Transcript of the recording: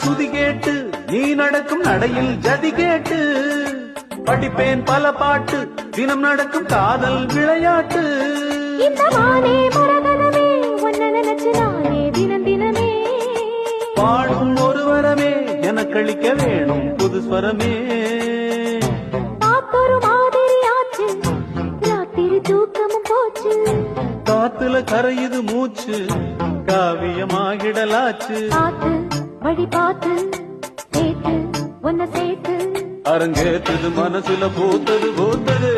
சுதி கேட்டு நீ நடக்கும் நடையில் ஜதி கேட்டு படிப்பேன் பல பாட்டு தினம் நடக்கும் காதல் விளையாட்டு இந்த மானே மரகதமே உன்னை நினைச்சு நானே தினம் தினமே பாடும் ஒரு வரமே எனக்களிக்க வேணும் புது ஸ்வரமே பாத்தொரு மாதிரி ஆச்சு ராத்திரி தூக்கமும் போச்சு காத்துல கரையுது மூச்சு காவியமாகிடலாச்சு பார்த்து வழி பார்த்து சேர்த்து உன்னை சேர்த்து அரங்கேற்றது மனசுல பூத்தது பூத்தது